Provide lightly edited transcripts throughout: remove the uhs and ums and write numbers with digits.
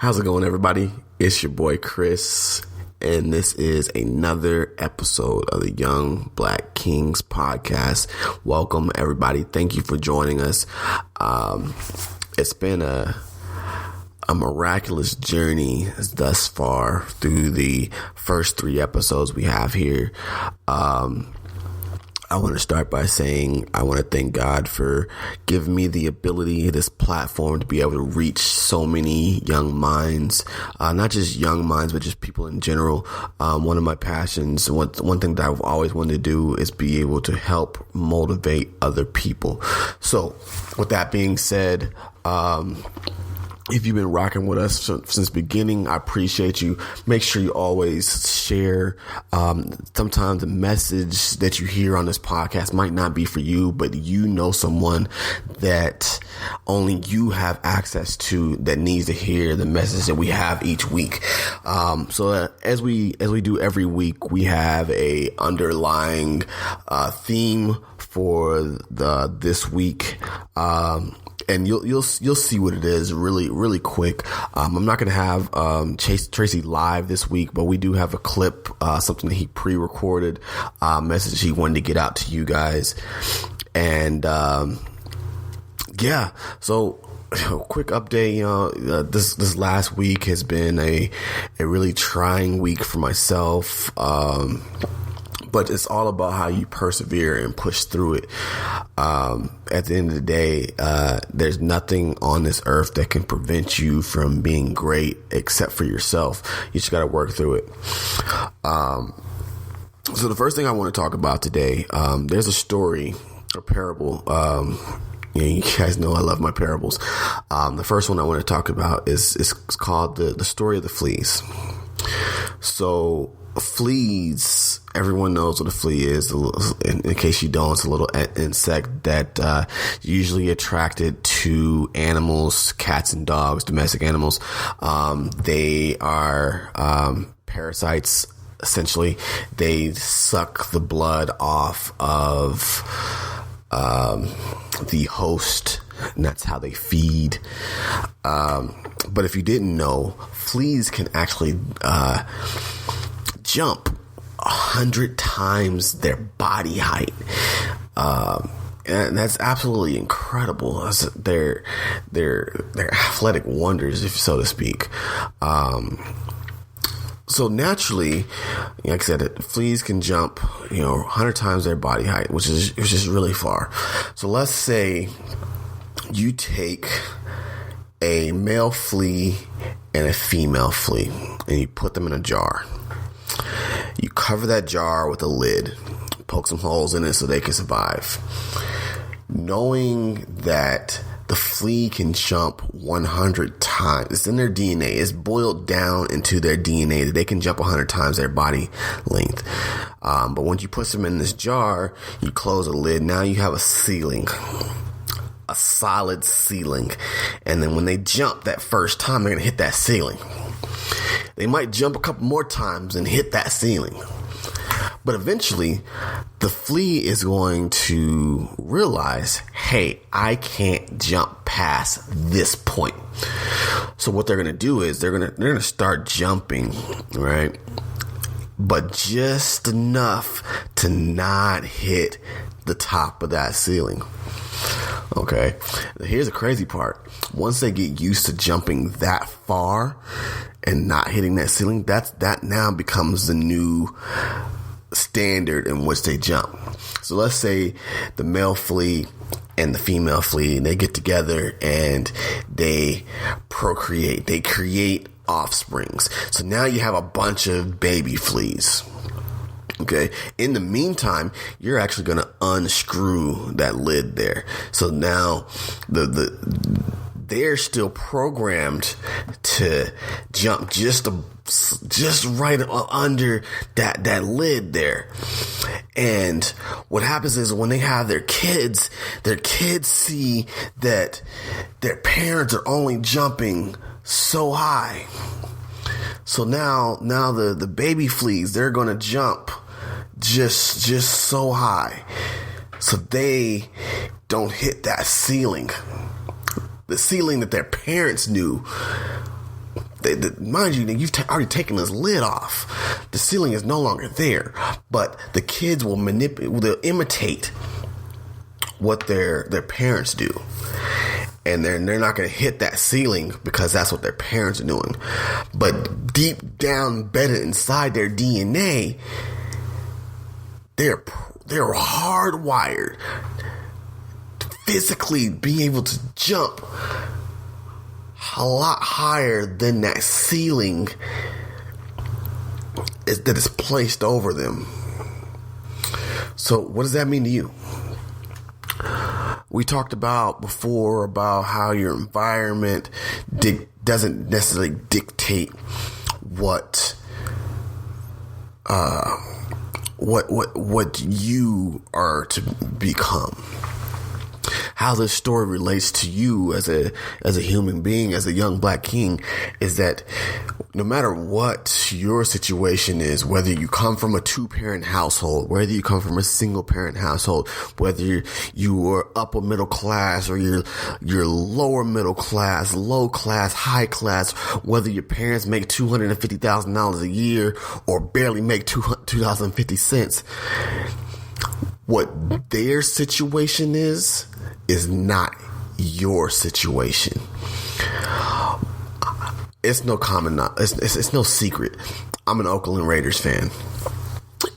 How's it going, everybody? It's your boy Chris, and this is another episode of the Young Black Kings podcast. Welcome, everybody. Thank you for joining us. It's been a miraculous journey thus far through the first 3 episodes we have here. I want to start by saying I want to thank God for giving me the ability, this platform, to be able to reach so many young minds, not just young minds, but just people in general. One of my passions, one thing that I've always wanted to do is be able to help motivate other people. So with that being said, if you've been rocking with us since the beginning, I appreciate you. Make sure you always share. Sometimes the message that you hear on this podcast might not be for you, but you know someone that only you have access to that needs to hear the message that we have each week. So as we do every week, we have a underlying theme for this week. And you'll see what it is really quick. I'm not going to have Tracy live this week, but we do have a clip, something that he pre-recorded, message he wanted to get out to you guys. And so quick update. This last week has been a really trying week for myself. But it's all about how you persevere and push through it. At the end of the day, there's nothing on this earth that can prevent you from being great except for yourself. You just got to work through it. So the first thing I want to talk about today, there's a story, a parable. You guys know I love my parables. The first one I want to talk about is called the story of the fleas. So fleas, everyone knows what a flea is. In case you don't, it's a little insect that usually attracted to animals, cats and dogs, domestic animals. They are parasites, essentially. They suck the blood off of the host, and that's how they feed. But if you didn't know, fleas can actually jump 100 times their body height. And that's absolutely incredible. They're athletic wonders, if so to speak. So naturally, like I said, fleas can jump, 100 times their body height, which is really far. So let's say you take a male flea and a female flea and you put them in a jar. You cover that jar with a lid, poke some holes in it so they can survive. Knowing that the flea can jump 100 times, it's in their DNA, it's boiled down into their DNA that they can jump 100 times their body length. But once you put them in this jar, you close the lid, now you have a ceiling. A solid ceiling. And then when they jump that first time, they're going to hit that ceiling. They might jump a couple more times and hit that ceiling. But eventually, the flea is going to realize, hey, I can't jump past this point. So what they're going to do is they're going to start jumping, right? But just enough to not hit the top of that ceiling. Okay, here's the crazy part. Once they get used to jumping that far and not hitting that ceiling, that now becomes the new standard in which they jump. So let's say the male flea and the female flea, they get together and they procreate. They create offsprings. So now you have a bunch of baby fleas. Okay. In the meantime, you're actually going to unscrew that lid there. So now they're still programmed to jump just right under that lid there. And what happens is when they have their kids see that their parents are only jumping so high. So now the baby fleas, they're going to jump just so high so they don't hit that ceiling. The ceiling that their parents knew mind you, you've already taken this lid off. The ceiling is no longer there, but the kids will they'll imitate what their parents do. And they're not going to hit that ceiling because that's what their parents are doing. But deep down, embedded inside their DNA, they're hardwired to physically be able to jump a lot higher than that ceiling that is placed over them. So what does that mean to you? We talked about before about how your environment doesn't necessarily dictate what you are to become. How this story relates to you as a human being, as a young black king, is that no matter what your situation is, whether you come from a 2-parent household, whether you come from a single parent household, whether you are upper middle class or you're lower middle class, low class, high class, whether your parents make $250,000 a year or barely make 2,050 cents, what their situation is not your situation. It's no common, it's no secret. I'm an Oakland Raiders fan.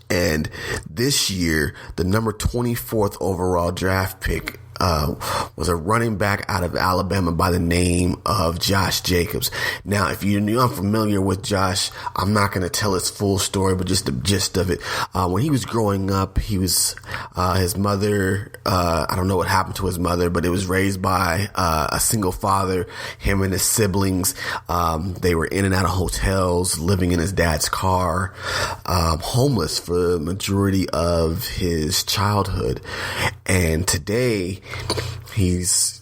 And this year, the number 24th overall draft pick was a running back out of Alabama by the name of Josh Jacobs. Now, if you're unfamiliar with Josh, I'm not going to tell his full story, but just the gist of it. When he was growing up, he was, his mother, I don't know what happened to his mother, but it was raised by a single father, him and his siblings. They were in and out of hotels, living in his dad's car, homeless for the majority of his childhood. And today, he's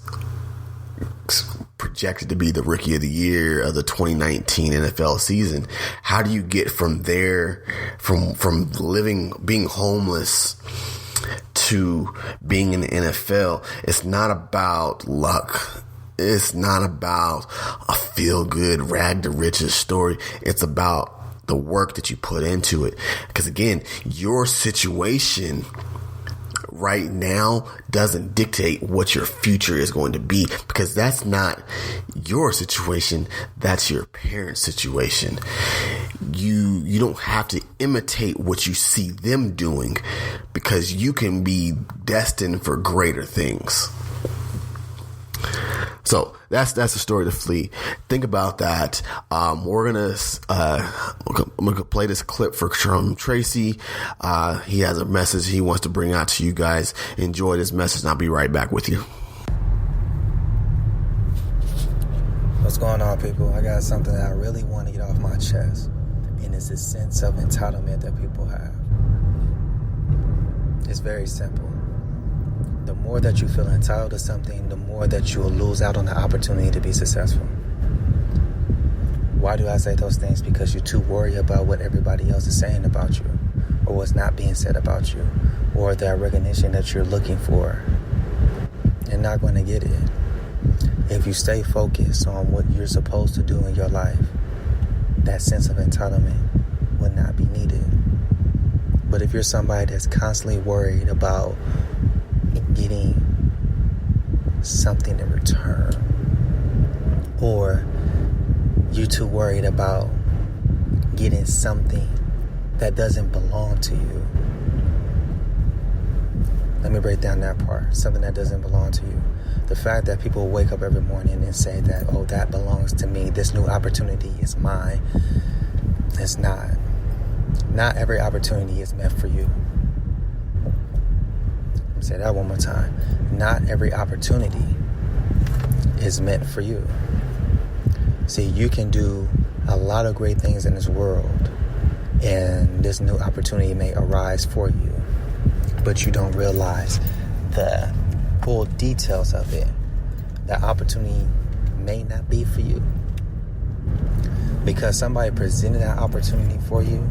projected to be the rookie of the year of the 2019 NFL season. How do you get from there, from being homeless to being in the NFL? It's not about luck. It's not about a feel-good, rag to riches story. It's about the work that you put into it. Because again, your situation right now doesn't dictate what your future is going to be, because that's not your situation. That's your parents' situation. You don't have to imitate what you see them doing, because you can be destined for greater things. So that's the story to Flea. Think about that. I'm gonna play this clip from Tracy. He has a message he wants to bring out to you guys. Enjoy this message, and I'll be right back with you. What's going on, people? I got something that I really want to get off my chest, and it's this sense of entitlement that people have. It's very simple. The more that you feel entitled to something, the more that you will lose out on the opportunity to be successful. Why do I say those things? Because you're too worried about what everybody else is saying about you, or what's not being said about you, or the recognition that you're looking for. You're not going to get it. If you stay focused on what you're supposed to do in your life, that sense of entitlement will not be needed. But if you're somebody that's constantly worried about getting something in return, or you too worried about getting something that doesn't belong to you. Let me break down that part. Something that doesn't belong to you. The fact that people wake up every morning and say that, oh, that belongs to me, this new opportunity is mine. It's not. Not every opportunity is meant for you. Say that one more time. Not every opportunity is meant for you. See, you can do a lot of great things in this world, and this new opportunity may arise for you, but you don't realize the full details of it. That opportunity may not be for you, because somebody presented that opportunity for you,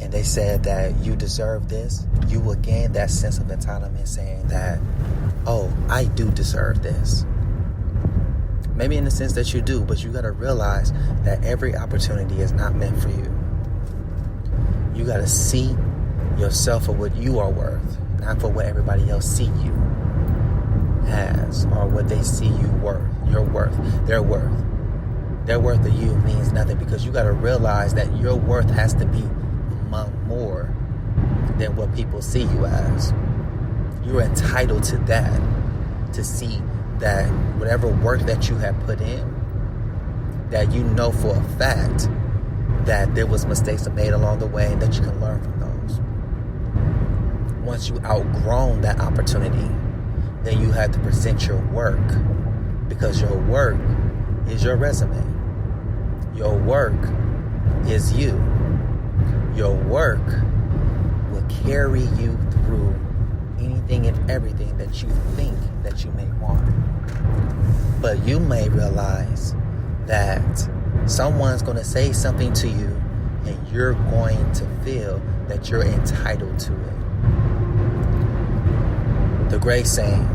and they said that you deserve this. You will gain that sense of entitlement, saying that, oh, I do deserve this. Maybe in the sense that you do, but you got to realize that every opportunity is not meant for you. You got to see yourself for what you are worth, not for what everybody else see you as, or what they see you worth. Your worth, their worth. Their worth of you means nothing, because you got to realize that your worth has to be more than what people see you as. You're entitled to that, to see that whatever work that you have put in, that you know for a fact that there was mistakes made along the way and that you can learn from those. Once you outgrown that opportunity, then you have to present your work, because your work is your resume. Your work is you. Your work will carry you through anything and everything that you think that you may want. But you may realize that someone's going to say something to you and you're going to feel that you're entitled to it. The great saying,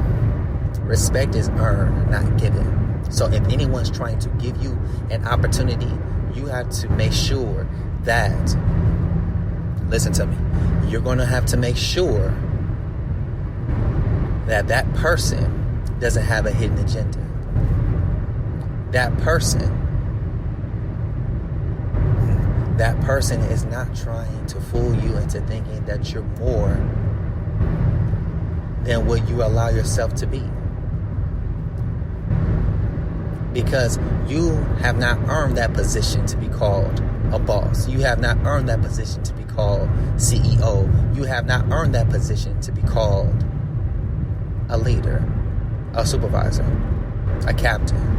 respect is earned, not given. So if anyone's trying to give you an opportunity, you have to make sure that, listen to me, you're going to have to make sure that that person doesn't have a hidden agenda. That person is not trying to fool you into thinking that you're more than what you allow yourself to be. Because you have not earned that position to be called a boss. You have not earned that position to be called CEO. You have not earned that position to be called a leader, a supervisor, a captain.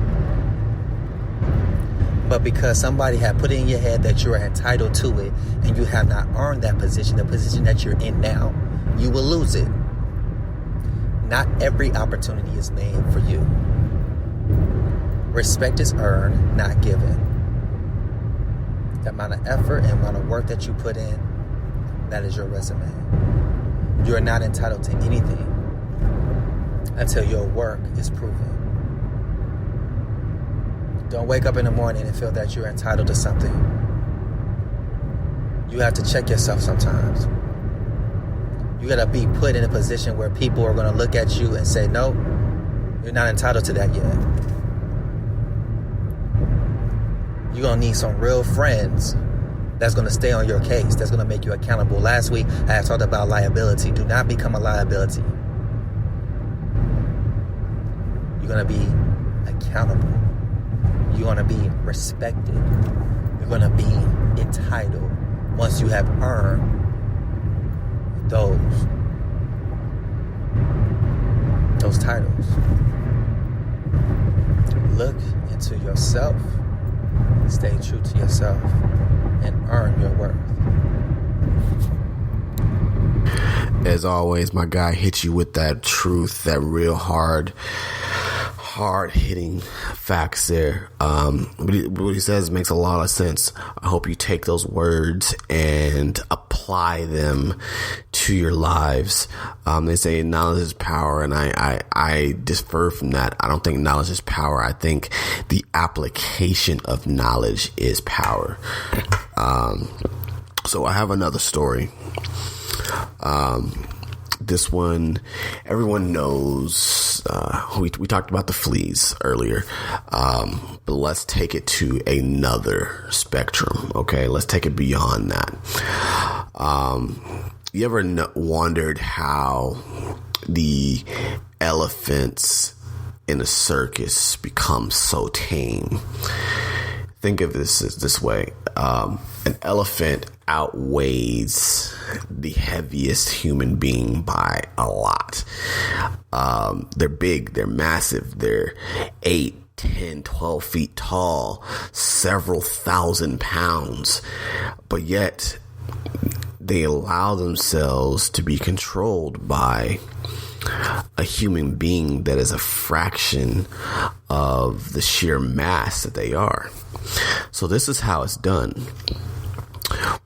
But because somebody had put it in your head that you are entitled to it, and you have not earned that position, the position that you're in now, you will lose it. Not every opportunity is made for you. Respect is earned, not given. The amount of effort and amount of work that you put in, that is your resume. You are not entitled to anything until your work is proven. Don't wake up in the morning and feel that you're entitled to something. You have to check yourself sometimes. You got to be put in a position where people are going to look at you and say, no, you're not entitled to that yet. You're going to need some real friends that's going to stay on your case, that's going to make you accountable. Last week, I had talked about liability. Do not become a liability. You're going to be accountable. You're going to be respected. You're going to be entitled once you have earned those titles. Look into yourself, stay true to yourself, and earn your worth. As always, my guy hits you with that truth, that real hard-hitting facts there. What he says makes a lot of sense. I hope you take those words and apply them to your lives. They say knowledge is power, and I differ from that. I don't think knowledge is power. I think the application of knowledge is power. So I have another story. This one, everyone knows. We talked about the fleas earlier, but let's take it to another spectrum. Okay, let's take it beyond that. You ever wondered how the elephants in a circus become so tame? Think of this way. An elephant outweighs the heaviest human being by a lot. They're big, they're massive, they're 8, 10, 12 feet tall, several thousand pounds, but yet they allow themselves to be controlled by a human being that is a fraction of the sheer mass that they are. So this is how it's done.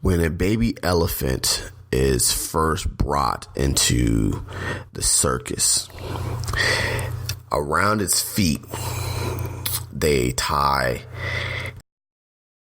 When a baby elephant is first brought into the circus, around its feet, they tie